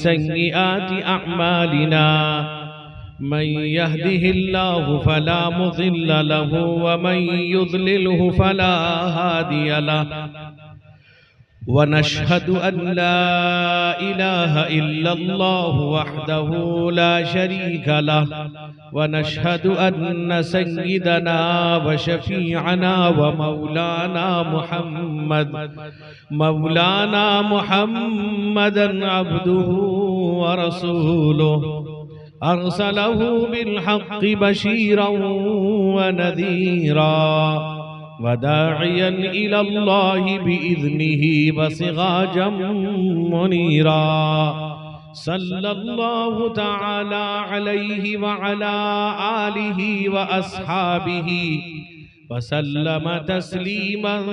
सय्यिआति अअमालिना मन यहदिहिल्लाहु फला मुज़िल्ल लहु व मन युज़लिलहु फला हादिय लहु व नशहदु अन ला इलाहा इल्लल्लाहु वहदहु ला शरीका लहु व नशहदु अन्न सय्यिदना व शफीअना व मौलाना मुहम्मदन अब्दुहु व रसूलुहु अरसलहु बिल हक़्क़ि बशीरन व नज़ीरा व दाइयन इलल्लाहि बिइज़्निहि व सिराजम मुनीरा सल्लल्लाहु तआला अलैहि व अला आलिहि व अस्हाबिहि व सल्लम तस्लीमन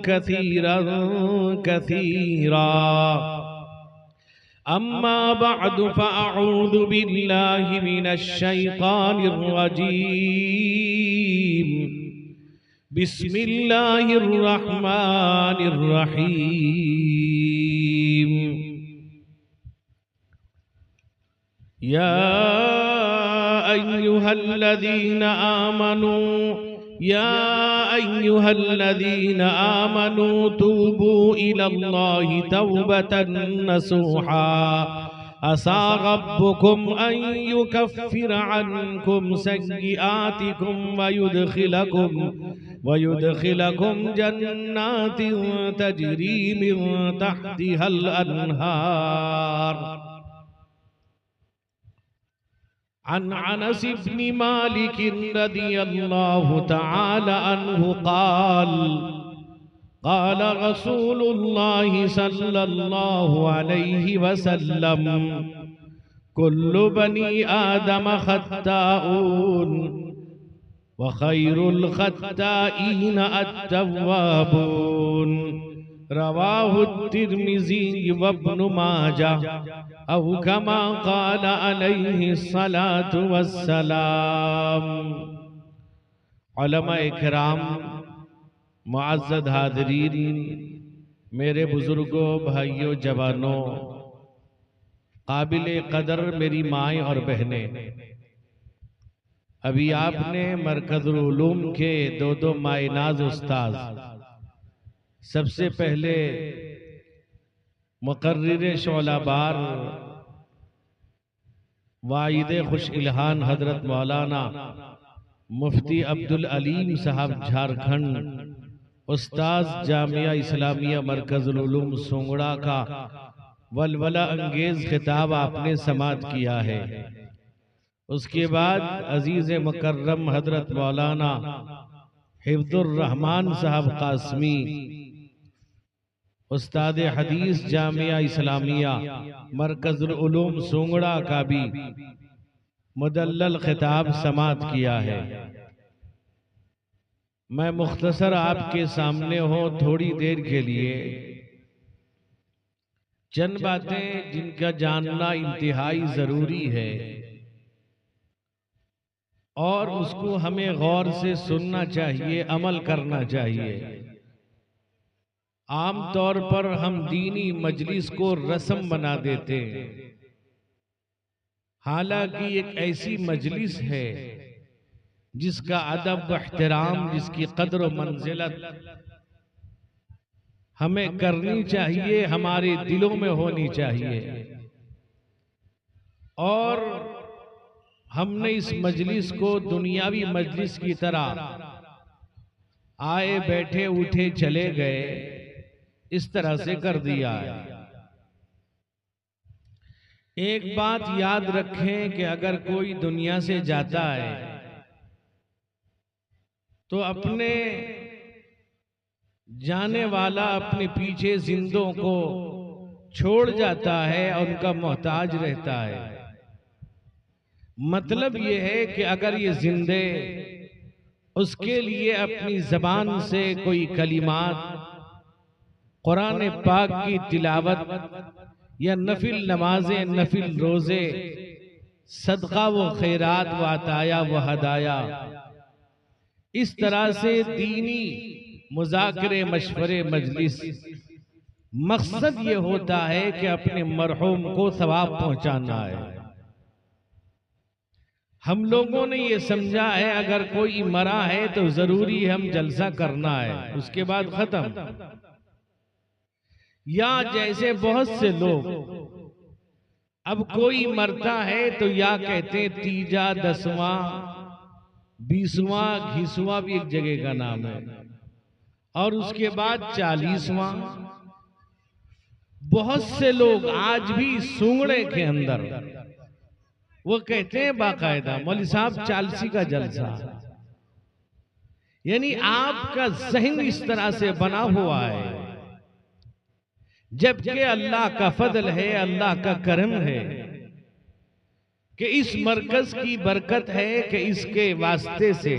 कसीरन कसीरा। अम्मा बअदु फ़अऊज़ु बिल्लाहि मिनश शैतानिर रजीम। बिस्मिल्लाहिर रहमानिर रहीम। या अय्युहल्लज़ीना आमनू तूबू इलल्लाहि तौबतन नसूहा असा रब्बुकुम अन युकफ्फिर अन्कुम सय्यिआतिकुम व युदखिलकुम जन्नातिन तजरी मिन तहतिहल अन्हार। अन अनस इब्न मालिक रज़ियल्लाहु तआला अन्हु क़ाल रसूलुल्लाहि सल्लल्लाहु अलैहि वसल्लम कुल्लु बनी आदम खत्ताऊन व खैरुल खत्ताईन अत्तव्वाबून। रवाहु तिर्मिज़ी व इब्नु माजाह औ कमा क़ाल अलैहि सलातु वस्सलाम। उलमा-ए किराम, मुअज़्ज़ज़ हाज़रीन, मेरे बुजुर्गों, भाइयों, जवानों, काबिल कदर मेरी माएँ और बहनें, अभी आपने मरकज़ुल उलूम के दो मायनाज़ उस्ताद, सबसे पहले मुक़र्रिर शोलाबार वाइद खुश इल्हान हजरत मौलाना मुफ्ती अब्दुल अलीम साहब झारखंड, उस्ताद जामिया इस्लामिया मरकज़ुल उलूम सोंगड़ा का वलवला अंगेज खिताब आपने समात किया है। उसके बाद अजीज मुकर्रम हजरत मौलाना हिफ्जुर रहमान साहब कासमी, उस्ताद हदीस जामिया इस्लामिया मरकज़ुल उलूम सोंगड़ा का भी मुदल्लल खिताब समात किया है। मैं मुख्तसर आपके सामने हो थोड़ी देर के लिए चंद बातें जिनका जानना इंतहाई जरूरी है और उसको हमें गौर से सुनना चाहिए, अमल करना चाहिए। आम तौर पर हम दीनी मजलिस को रस्म बना देते हैं, हालांकि एक ऐसी मजलिस है जिसका अदब एहतराम, जिसकी कद्र व मंजिलत हमें करनी चाहिए, हमारे दिलों में होनी चाहिए। और हमने इस मजलिस को दुनियावी मजलिस की तरह आए बैठे उठे चले गए इस तरह से कर दिया है। एक बात याद रखें कि अगर कोई दुनिया से जाता है तो अपने जाने वाला अपने पीछे जिंदों को छोड़ जाता है और उनका मोहताज रहता है। मतलब ये है कि अगर ये जिंदे उसके लिए अपनी जबान से कोई कलिमात, कुरान पाक की तिलावत या नफिल नमाजें, नफिल रोजे, सदका व खैरात व अताया व हदाया, इस तरह से दीनी मुज़ाकरे मशवरे मजलिस मकसद ये होता है कि अपने मरहूम को सवाब पहुंचाना है। हम लोगों ने ये समझा है अगर कोई मरा है तो जरूरी हम जलसा करना है, उसके बाद खत्म। या जैसे बहुत से लोग अब कोई मरता है तो या कहते हैं तीजा, दसवां, 20वां, घिसवां भी एक जगह का नाम है, और उसके बाद 40वां। बहुत से लोग आज भी सूंगड़े के अंदर वो कहते हैं बाकायदा मौलवी साहब 40 का जलसा। यानी आपका जहन इस तरह से बना हुआ है, जबकि अल्लाह का फजल है, अल्लाह का करम है कि इस मरकज की बरकत है कि इसके वास्ते से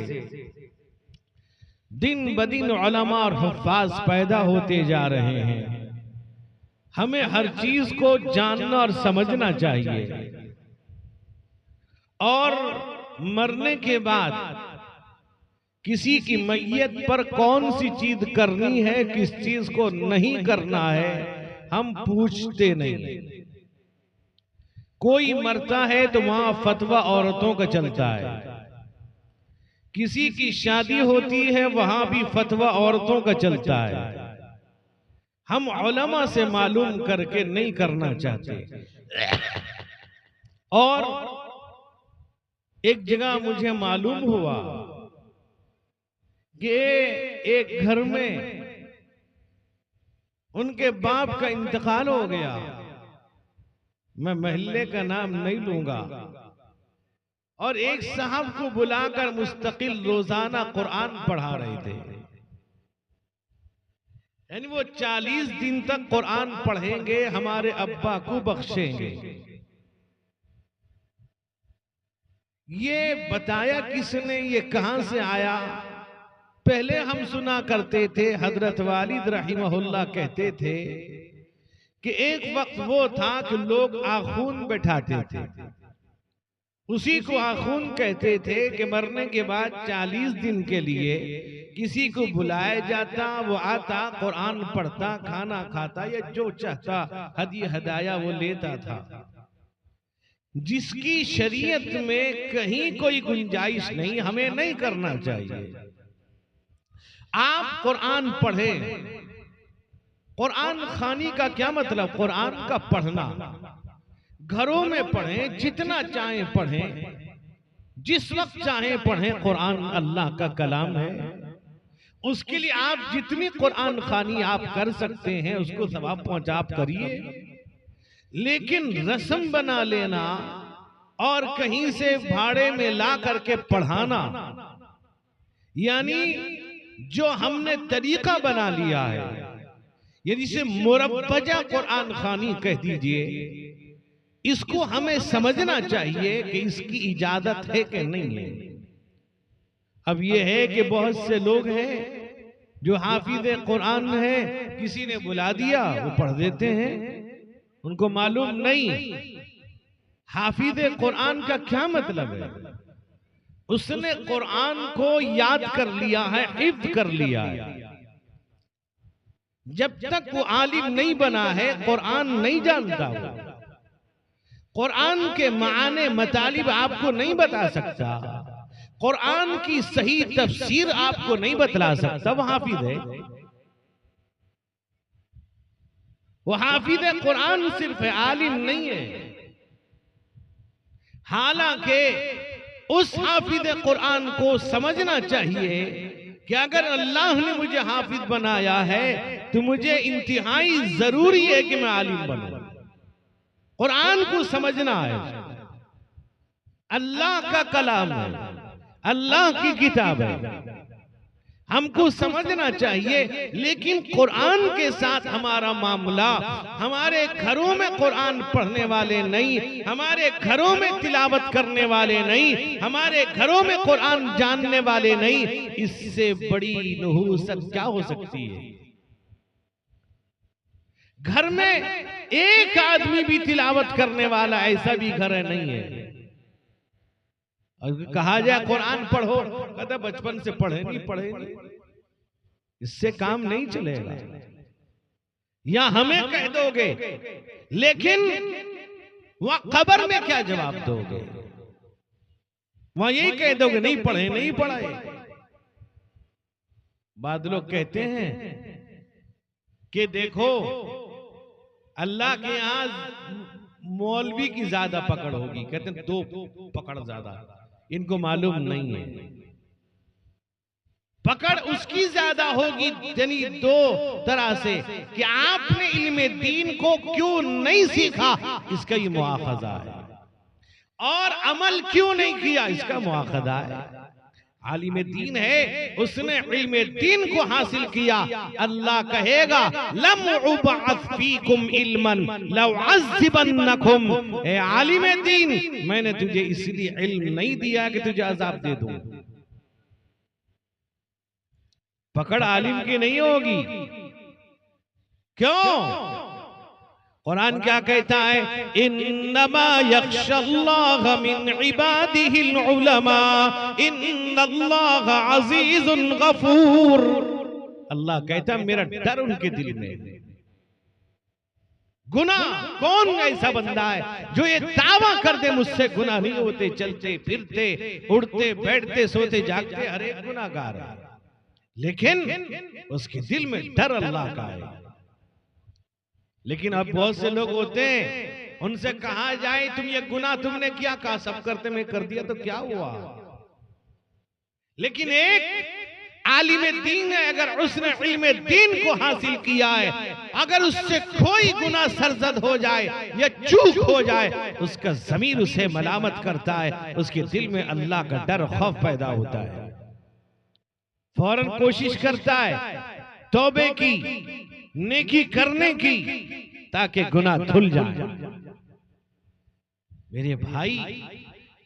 दिन ब दिन उलमा और हुफ्फाज पैदा होते जा रहे हैं। हमें हर चीज को जानना और समझना चाहिए, और मरने के बाद किसी की मैयत पर कौन सी चीज करनी है, किस चीज को नहीं करना है, हम पूछते नहीं। कोई मरता है तो वहां फतवा औरतों का चलता है, किसी की शादी होती है वहां भी फतवा औरतों का चलता है। हम उलमा से मालूम करके नहीं करना चाहते। और एक जगह मुझे मालूम हुआ कि एक घर में उनके बाप का इंतकाल हो गया। मैं महल्ले का नाम नहीं लूंगा, और एक साहब को बुलाकर मुस्तकिल रोजाना कुरान पढ़ा रहे थे। यानी वो 40 दिन तक कुरान पढ़ेंगे, हमारे अब्बा को बख्शेंगे। ये बताया किसने, ये कहां से आया? पहले हम सुना करते थे, हजरत वालिद रहिमहुल्लाह कहते थे कि एक वक्त वो था कि लोग आखून बैठाते थे, उसी को आखून कहते थे कि मरने के बाद 40 दिन के लिए किसी को बुलाया जाता, वो आता, कुरान पढ़ता, खाना खाता, या जो चाहता हदिया हदाया वो लेता था, जिसकी शरीयत में कहीं कोई गुंजाइश नहीं। हमें नहीं करना चाहिए। आप कुरान पढ़ें। कुरान खानी का क्या मतलब? कुरान का पढ़ना। घरों में पढ़ें, जितना चाहें पढ़ें, जिस वक्त चाहें पढ़ें। कुरान अल्लाह का कलाम है, उसके लिए आप जितनी कुरान खानी आप कर सकते हैं उसको सवाब पहुंचा आप करिए। लेकिन रस्म बना लेना और कहीं से भाड़े में ला करके पढ़ाना, यानी जो हमने तरीका बना लिया है, यदि से मुरब्बजा कुरान खानी कह दीजिए, इसको हमें समझना चाहिए कि इसकी इजाजत है कि नहीं है। अब यह है कि बहुत से लोग हैं जो हाफिज कुरान है, किसी ने बुला दिया वो पढ़ देते हैं, उनको मालूम नहीं हाफिज कुरान का क्या मतलब है। उसने कुरान को याद कर लिया है, हिफ्ज कर लिया है। जब तक वो आलिम नहीं बना है, कुरान नहीं जानता, वो कुरान के माने मतलब आपको नहीं बता सकता, कुरान की सही तफसीर आपको नहीं बतला सकता, वो हाफिज है। वो हाफिज कुरान सिर्फ है, आलिम नहीं है। हालांकि उस हाफिज कुरान को समझना चाहिए कि अगर अल्लाह ने मुझे हाफिज बनाया है तो मुझे इंतहाई जरूरी है कि मैं आलिम बनूं। कुरान को समझना है, अल्लाह का कलाम है, अल्लाह की किताब है, हमको समझना चाहिए। लेकिन कुरान के साथ हमारा मामला, हमारे घरों में कुरान पढ़ने वाले नहीं, हमारे घरों में तिलावत करने वाले नहीं, हमारे घरों में कुरान जानने वाले नहीं, इससे बड़ी नहूसत क्या हो सकती है? घर में एक आदमी भी तिलावत करने वाला ऐसा भी घर है नहीं है। और कहा जाए कुरान पढ़ो, कहता बचपन से पढ़े नहीं, इससे काम नहीं चलेगा। या हमें कह दोगे, लेकिन वहां कब्र में क्या जवाब दोगे? वहां यही कह दोगे नहीं पढ़े, नहीं पढ़ाए। बाद लोग कहते हैं कि देखो अल्लाह के यहां मौलवी की ज्यादा पकड़ होगी। कहते हैं दो पकड़ ज्यादा, इनको मालूम नहीं है। पकड़ उसकी ज्यादा होगी यानी दो तरह से कि आपने इल्मे दीन को क्यों नहीं सीखा, इसका ये मुआखजा है, और अमल क्यों नहीं किया, इसका मुआखजा है। आलिम दीन है, उसने इल्मे दीन को हासिल किया, अल्लाह कहेगा लम उबअस फीकुम इल्मन लउअज़्ज़िबन्नकुम। ए आलिम दीन, मैंने तुझे इसलिए इल्म नहीं दिया कि तुझे अजाब दे दूं। पकड़ आलिम की नहीं होगी। क्यों? कुरान क्या कहता है? इन्नमा यख्शल्लाह मिन इबादिहिल उलमा इन्नल्लाह अज़ीज़ुन गफूर। अल्लाह कहता है मेरा डर उनके दिल में। गुनाह, कौन ऐसा बंदा है जो ये दावा कर दे मुझसे गुनाह नहीं होते, चलते फिरते उड़ते बैठते सोते जागते हर एक गुनाहगार है, लेकिन उसके दिल में डर अल्लाह का है। लेकिन अब बहुत से लोग होते हैं, उनसे कहा जाए तुम ये गुनाह तुमने किया, कहा सब करते मैं कर दिया तो क्या हुआ। लेकिन एक आलिम दीन है, अगर उसने इल्मे दीन को हासिल किया है, अगर उससे कोई गुनाह सरजद हो जाए या चूक हो जाए, उसका ज़मीर उसे मलामत करता है, उसके दिल में अल्लाह का डर खौफ पैदा होता है, फौरन कोशिश करता है तौबे की, नेकी करने की, ताकि गुनाह धुल जाए। मेरे भाई,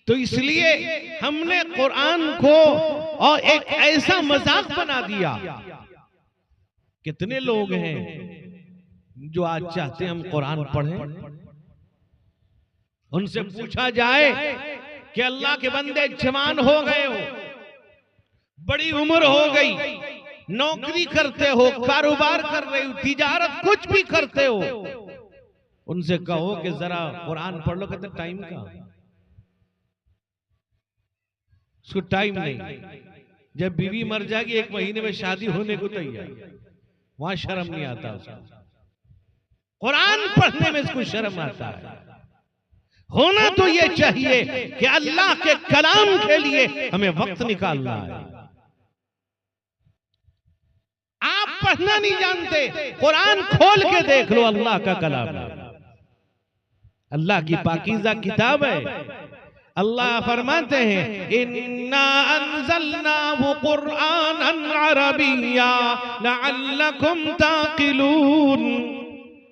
तो इसलिए हमने कुरान को और एक ऐसा मजाक बना दिया। कितने लोग हैं जो आज चाहते हैं हम कुरान पढ़ें, उनसे पूछा जाए कि अल्लाह के बंदे जवान हो गए हो, बड़ी उम्र हो गई, नौकरी करते हो, कारोबार कर रहे हो, तिजारत कुछ भी करते हो, उनसे कहो कि जरा कुरान पढ़ लो, कहते टाइम का, उसको टाइम नहीं। जब बीवी मर जाएगी 1 महीने में शादी होने को तैयार, वहां शर्म नहीं आता उसको। कुरान पढ़ने में इसको शर्म आता है। होना तो ये चाहिए कि अल्लाह के कलाम के लिए हमें वक्त निकालना है। आप पढ़ना नहीं जानते, कुरान खोल के देख लो, अल्लाह का कलाम है, अल्लाह की पाकीज़ा किताब है। अल्लाह फरमाते हैं इन्ना अंज़लनाहु कुरआनन अरबिय्या लअल्लकुम ताक़िलून।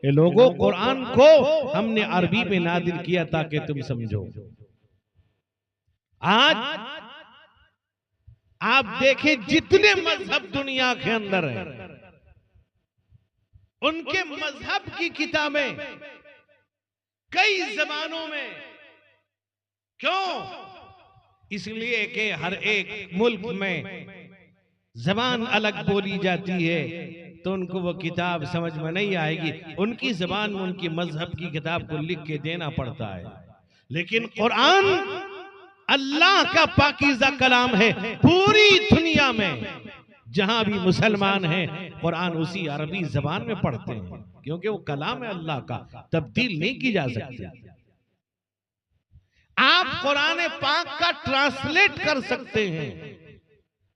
ये लोगों, कुरान को हमने अरबी में नादिल किया ताकि तुम समझो। आज आप देखें जितने मजहब दुनिया के अंदर हैं, उनके मजहब की किताबें कई जबानों में। क्यों? इसलिए कि हर एक मुल्क में जबान अलग बोली जाती है, तो उनको वो किताब समझ में नहीं आएगी, उनकी जबान में उनकी मजहब की किताब को लिख के देना पड़ता है। लेकिन कुरान अल्लाह का पाकीज़ा कलाम है। पूरी दुनिया में जहां भी मुसलमान हैं, कुरान उसी अरबी जबान में पढ़ते हैं, क्योंकि वो कलाम है अल्लाह का, तब्दील नहीं की जा सकती। आप कुरान पाक का ट्रांसलेट कर सकते हैं,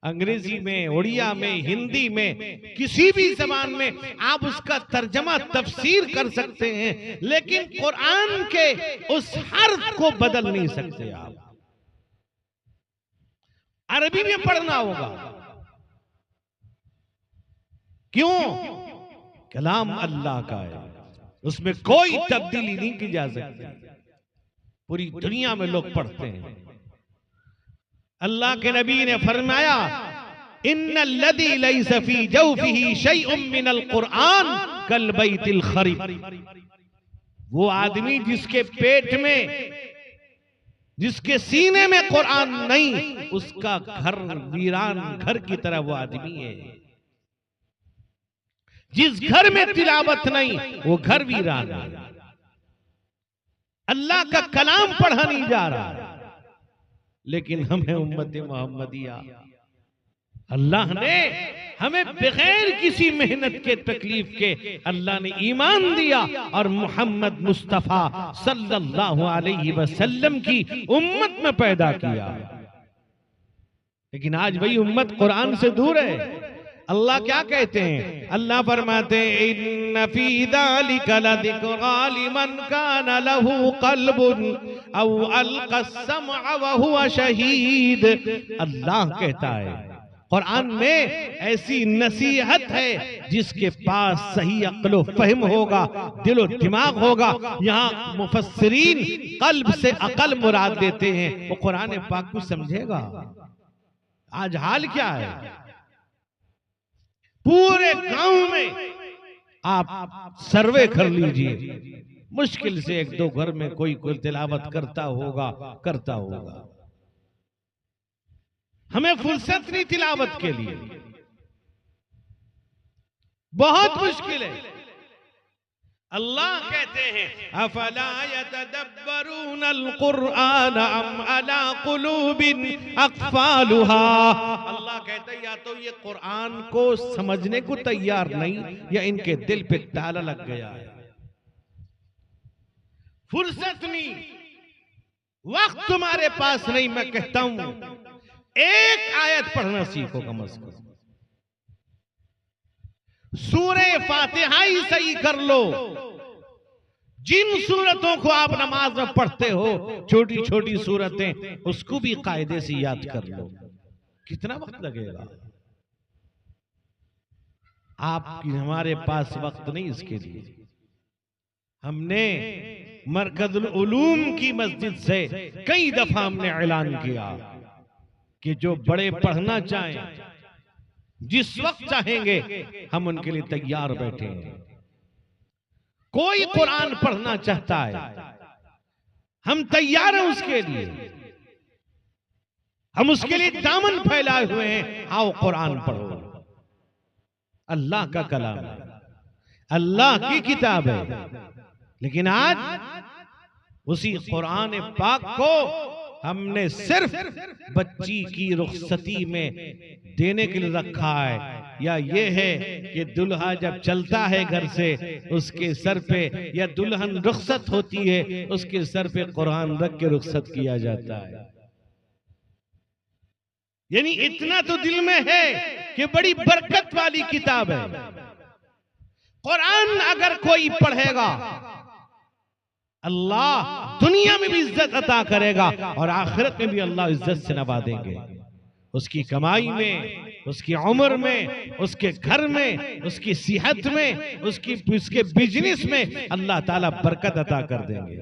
अंग्रेजी में, उड़िया में, हिंदी में, किसी भी जबान में आप उसका तर्जमा तफसीर कर सकते हैं, लेकिन कुरान के उस हर्फ को बदल नहीं सकते आप। अरबी में पढ़ना होगा। क्यों? कलाम अल्लाह का है, उसमें कोई तब्दीली नहीं की जा सकती। पूरी दुनिया में लोग पढ़ते हैं। अल्लाह के नबी ने फरमाया इन्नल्लज़ी लैसा फी जौफिही शैउम मिनल कुरआन कल बैतिल खरीब। वो आदमी जिसके पेट में, जिसके सीने में कुरान नहीं, उसका घर वीरान घर की तरह वो आदमी है। जिस घर में तिलावत नहीं वो घर वीरान है। अल्लाह का कलाम पढ़ा नहीं जा रहा। लेकिन हमें उम्मत मोहम्मदिया, अल्लाह ने हमें बगैर किसी मेहनत के तकलीफ के अल्लाह ने ईमान दिया और मोहम्मद मुस्तफा सल्लल्लाहु अलैहि वसल्लम की उम्मत में पैदा किया। लेकिन आज वही उम्मत कुरान से दूर है। अल्लाह क्या कहते हैं? अल्लाह फरमाते हैं इन्न फी ज़ालिका लज़िक्रा लिमन काना लहू क़ल्बुन औ अलक़ा अस्समअ व हुवा शहीद। अल्लाह कहता है कुरान में ऐसी नसीहत है जिसके पास सही अक्ल फहम होगा, दिलो दिमाग होगा। यहाँ मुफस्सिरीन कल्ब से अकल मुराद देते हैं, वो कुरान पाक को समझेगा। आज हाल क्या है? पूरे गांव में आप सर्वे कर लीजिए, मुश्किल से एक दो घर में कोई तिलावत करता होगा। हमें फुर्सत नहीं तिलावत के लिए, बहुत मुश्किल है। अल्लाह कहते हैं अफला यतदब्बरूनल कुरआन अम अला कुलूबिन अक़फ़ालुहा। अल्लाह कहते हैं या तो ये कुरान को समझने को तैयार नहीं या इनके दिल पे ताला लग गया है। फुर्सत नहीं, वक्त तुम्हारे पास नहीं। मैं कहता हूं एक आयत पढ़ना सीखो कम अज कम। सूरे फातिहा ही सही कर लो। जिन सूरतों को आप नमाज में पढ़ते हो, छोटी छोटी सूरतें, उसको भी कायदे से याद कर लो। कितना वक्त लगेगा? आपकी हमारे पास वक्त नहीं इसके लिए। हमने मरकजुल उलूम की मस्जिद से कई दफा हमने ऐलान किया कि जो बड़े पढ़ना चाहें, जिस वक्त चाहेंगे, हम उनके लिए तैयार बैठे हैं। कोई कुरान पढ़ना चाहता है, हम तैयार हैं उसके लिए। हम उसके लिए दामन फैलाए हुए हैं, आओ कुरान पढ़ो। अल्लाह का कलाम है, अल्लाह की किताब है। लेकिन आज उसी कुरान पाक को हमने सिर्फ बच्ची की रुखसती में देने के लिए रखा है, या ये है कि दुल्हा जब चलता है घर से उसके सर पे, या दुल्हन रुखसत होती है उसके सर पे कुरान रख के रुखसत किया जाता है। यानी इतना तो दिल में है कि बड़ी बरकत वाली किताब है। कुरान अगर कोई पढ़ेगा, अल्लाह दुनिया में भी इज्जत अता करेगा और आखिरत में भी अल्लाह इज्जत से नवाजेंगे। उसकी कमाई में, उसकी उम्र में, उसके घर में, उसकी सेहत में, उसके बिजनेस में अल्लाह ताला बरकत अता कर देंगे।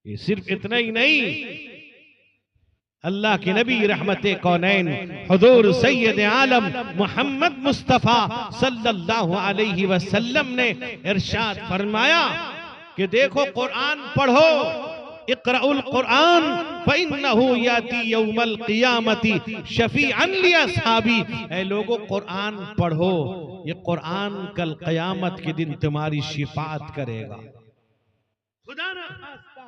ये सिर्फ इतना ही नहीं, अल्लाह के नबी रहमते कौनैन हुजूर सैयद आलम मोहम्मद मुस्तफा सल्लल्लाहु अलैहि वसल्लम ने इरशाद फरमाया कि देखो कुरान पढ़ो, इक़राउल कुरान फ़इन्नहु याती यौमल क़ियामती शफ़ीअन लि अस्हाबी। ऐ लोगों, कुरान पढ़ो, ये कुरान कल क़यामत के दिन तुम्हारी शिफात करेगा। खुदा ना खास्ता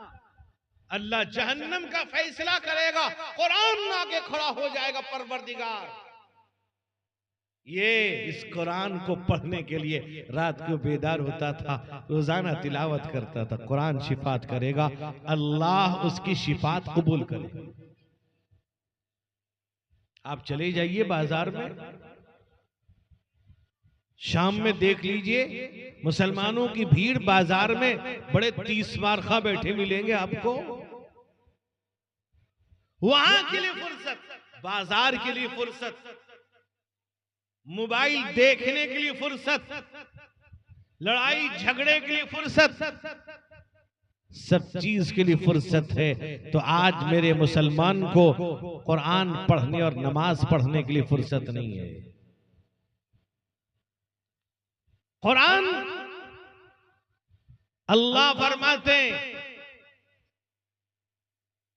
अल्लाह जहन्नम का फैसला करेगा, कुरान आगे खड़ा हो जाएगा परवरदिगार। ये इस कुरान को पढ़ने के लिए रात को बेदार होता था, रोजाना तिलावत करता था। कुरान शिफात करेगा, अल्लाह उसकी शिफात कबूल करे। आप चले जाइए बाजार में, शाम में देख लीजिए मुसलमानों की भीड़ बाजार में, बड़े 30 मार्खा बैठे मिलेंगे आपको। वहां के लिए फुर्सत, बाजार के लिए फुर्सत, मोबाइल देखने के लिए फुर्सत, लड़ाई झगड़े के लिए फुर्सत, सब चीज के लिए फुर्सत है। तो आज मेरे मुसलमान को कुरान पढ़ने और नमाज पढ़ने के लिए फुर्सत नहीं है। कुरान अल्लाह फरमाते हैं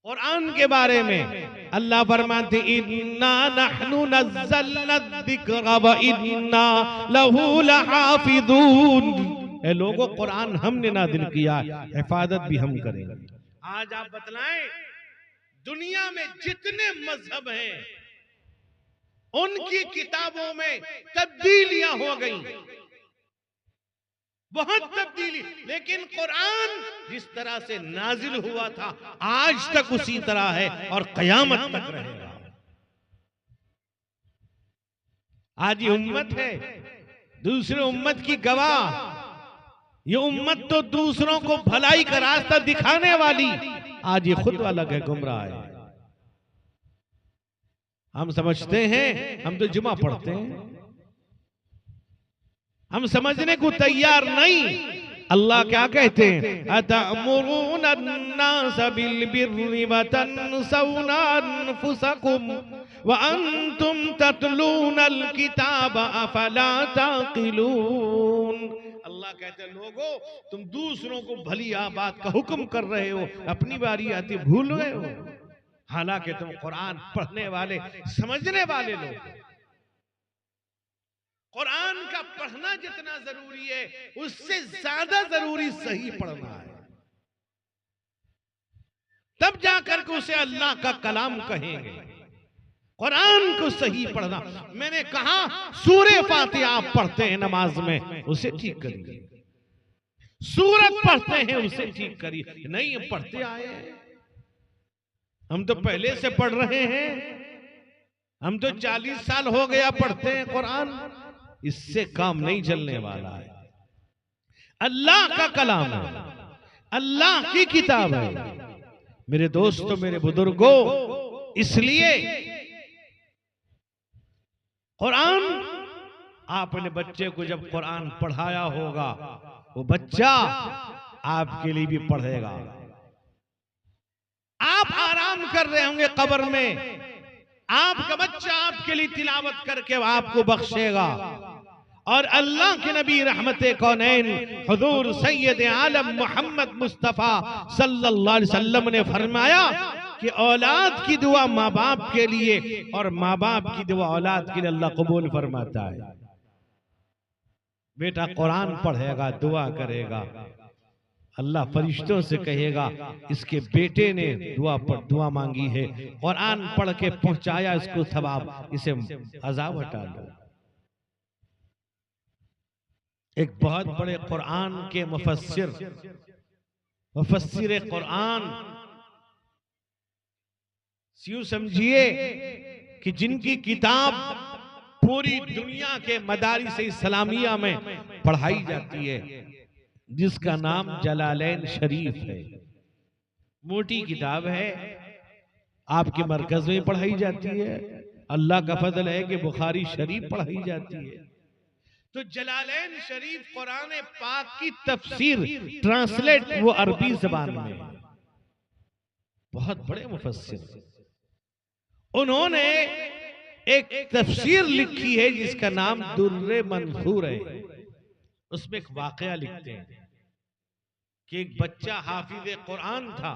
कुरान के बारे में अल्लाह फरमाते इन्ना नहनु नज़्ज़लना ज़िक्र व इन्ना लहू लहाफ़िज़ून। ए लोगों, कुरान हमने नाज़िल किया, हिफाजत भी हम करेंगे। आज आप बतलाएं, दुनिया में जितने मजहब हैं उनकी किताबों में तब्दीलियां हो गई, बहुत तब्दीली, लेकिन कुरान जिस तरह से नाजिल हुआ था आज तक उसी तरह है और कयामत तक रहेगा। आज ये उम्मत है दूसरे उम्मत की गवाह, ये उम्मत तो दूसरों को भलाई का रास्ता दिखाने वाली, आज ये खुद अलग है, गुमराह है। हम समझते हैं, हम तो जुमा पढ़ते हैं, हम समझने को तैयार नहीं। अल्लाह क्या कहते हैं, अतअमुरूना अन्नास बिल बिर्रि व तनसौना अनफुसकुम व अंतुम ततलूनल किताब अफला ताक़िलून। अल्लाह कहते हैं, लोगों तुम दूसरों को भली बात का हुक्म कर रहे हो, अपनी बारी आती भूल गए हो, हालांकि तुम कुरान पढ़ने वाले समझने वाले लोग। कुरान का पढ़ना जितना जरूरी है उससे ज्यादा जरूरी सही पढ़ना है, तब जाकर के उसे अल्लाह का कलाम कहेंगे। कुरान को सही पढ़ना, मैंने कहा सूरे फातिहा आप पढ़ते हैं नमाज में, उसे ठीक करिए। सूरत पढ़ते हैं उसे ठीक करिए। नहीं हम पढ़ते आए हैं, हम तो पहले से पढ़ रहे हैं, हम तो 40 साल हो गया पढ़ते हैं कुरान, इससे काम नहीं चलने वाला है। अल्लाह का कलाम है, अल्लाह की किताब है। मेरे दोस्तों, मेरे बुजुर्गों, इसलिए कुरान, आपने बच्चे को जब कुरान पढ़ाया होगा, वो बच्चा आपके लिए भी पढ़ेगा। आप आराम कर रहे होंगे कब्र में, आपका बच्चा आपके लिए तिलावत करके आपको बख्शेगा। और अल्लाह के नबी रहमते कौनैन हुजूर सैयद आलम मोहम्मद मुस्तफ़ा सल्लल्लाहु अलैहि वसल्लम ने फरमाया कि औलाद की दुआ माँ बाप के लिए और माँ बाप की दुआ औलाद के लिए अल्लाह कबूल फरमाता है। बेटा कुरान पढ़ेगा, दुआ करेगा, अल्लाह फरिश्तों से कहेगा इसके बेटे ने दुआ मांगी है, कुरान पढ़ के पहुंचाया इसको सवाब, इसे अज़ाब हटा लो। एक बहुत बड़े कुरान के मुफस्सिर कुरान, यूं समझिए कि जिनकी किताब पूरी दुनिया के मदारिस इस्लामिया में पढ़ाई जाती है, जिसका नाम जलालैन शरीफ है। मोटी किताब है, आपके मरकज में पढ़ाई जाती है। अल्लाह का फजल है कि बुखारी शरीफ पढ़ाई जाती है। तो जलालैन शरीफ कुरान पाक की तफसीर ट्रांसलेट वो अरबी जबान में, बहुत बड़े मुफस्सिर, उन्होंने एक तफसीर लिखी है जिसका नाम दुर्रे मंसूर है। उसमें एक वाकया लिखते हैं कि एक बच्चा हाफिज कुरान था,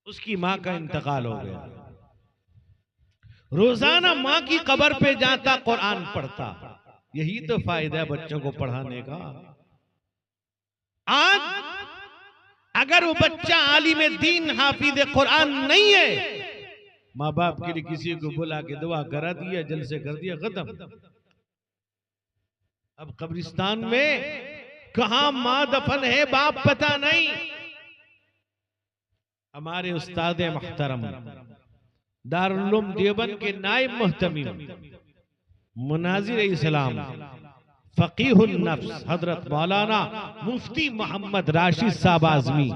उसकी मां का इंतकाल हो गया। रोजाना मां की कब्र पे जाता, कुरान पढ़ता। यही तो फायदा है बच्चों को पढ़ाने का। आज अगर वो बच्चा आलिम दीन हाफिज कुरान नहीं है, माँ बाप के लिए किसी को बुला के दुआ करा दिया, जलसे कर दिया, खत्म। अब कब्रिस्तान में कहां मां दफन है बाप पता नहीं। हमारे उस्ताद मुहतरम दारुल उलूम देवबंद के नायब मुहतमिम मुनाजिर इस्लाम फकीहुन नफ्स हजरत मौलाना मुफ्ती मोहम्मद राशिद साहब आजमी,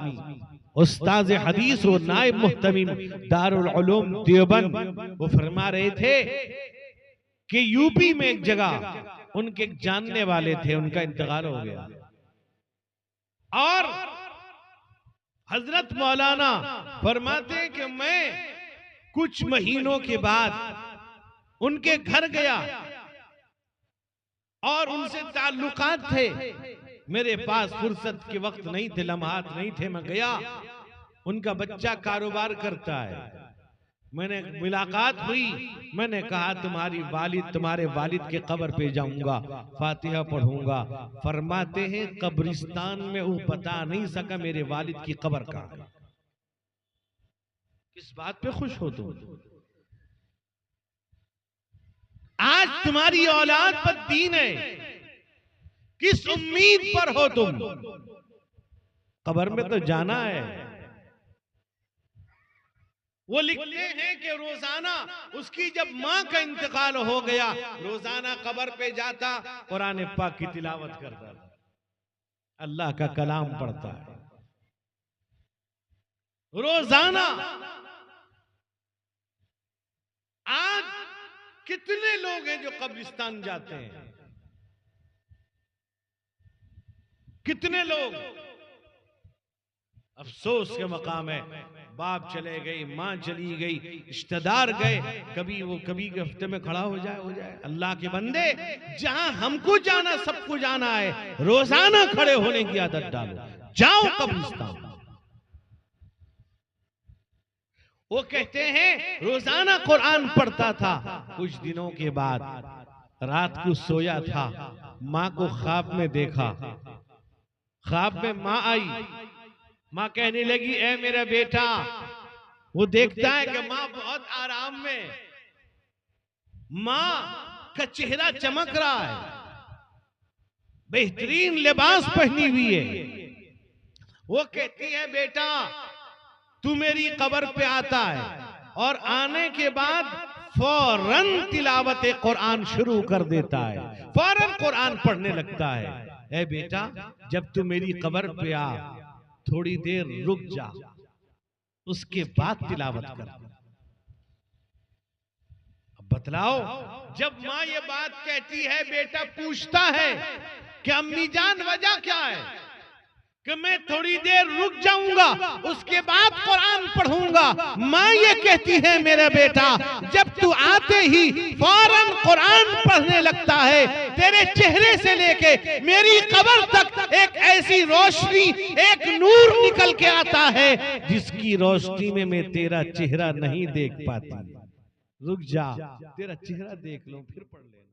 उस्ताद हदीस और नायब मुहतमिम दारुल उलूम देवबंद, वो फरमा रहे थे कि यूपी में एक जगह उनके जानने वाले थे, उनका इंतकाल हो गया और हजरत मौलाना फरमाते हैं कि मैं कुछ महीनों के बाद उनके घर गया और उनसे ताल्लुकात थे। मेरे पास फुर्सत के वक्त नहीं थे, लम्हात नहीं थे। मैं गया उनका बच्चा कारोबार करता है। मैंने मुलाकात हुई, मैंने कहा तुम्हारे वालिद के कब्र पे जाऊंगा, फातिहा पढ़ूंगा। फरमाते हैं कब्रिस्तान में वो बता नहीं सका मेरे वालिद की कब्र कहाँ है। किस बात पे खुश हो तुम? आज तुम्हारी औलाद पर दीन है, किस उम्मीद पर हो तुम? कब्र में तो जाना है। वो लिखते हैं कि रोजाना उसकी जब मां का इंतकाल हो गया, रोजाना कब्र पे जाता, कुरान पाक की तिलावत करता, अल्लाह का कलाम पढ़ता है रोजाना। आज कितने लोग हैं जो कब्रिस्तान जाते हैं? कितने लोग? अफसोस के मकाम है, बाप चले गई, मां चली गई, रिश्तेदार गए, कभी के हफ्ते में खड़ा हो जाए। अल्लाह के बंदे, जहां हमको जाना सबको जाना है, रोजाना खड़े होने की आदत डालो, जाओ कब्रिस्तान। वो कहते हैं रोजाना कुरान पढ़ता था। कुछ दिनों के बाद रात को सोया था, मां को ख्वाब में देखा। ख्वाब में मां आई, मां कहने लगी ए मेरा बेटा। वो देखता है कि मां बहुत आराम में, मां का चेहरा चमक रहा है, बेहतरीन लिबास पहनी हुई है। वो कहती है बेटा तू मेरी कब्र पे आता है, और आने के बाद फौरन तिलावत कुरान शुरू कर देता है, फौरन कुरान पढ़ने लगता है। ए बेटा जब तू मेरी कब्र पे आ, थोड़ी देर रुक जा, उसके बाद तिलावत कर। अब बतलाओ, जब मां ये बात कहती है, बेटा पूछता है कि अम्मी जान वजह क्या है कि मैं थोड़ी देर रुक जाऊंगा, उसके बाद कुरान पढ़ूंगा। मां ये कहती है मेरा बेटा जब तू आते ही फौरन कुरान पढ़ने लगता है, तेरे चेहरे से लेके मेरी कब्र तक एक ऐसी रोशनी, एक नूर निकल के आता है जिसकी रोशनी में मैं तेरा चेहरा नहीं देख पाती। रुक जा, तेरा चेहरा देख लो फिर पढ़ लेना।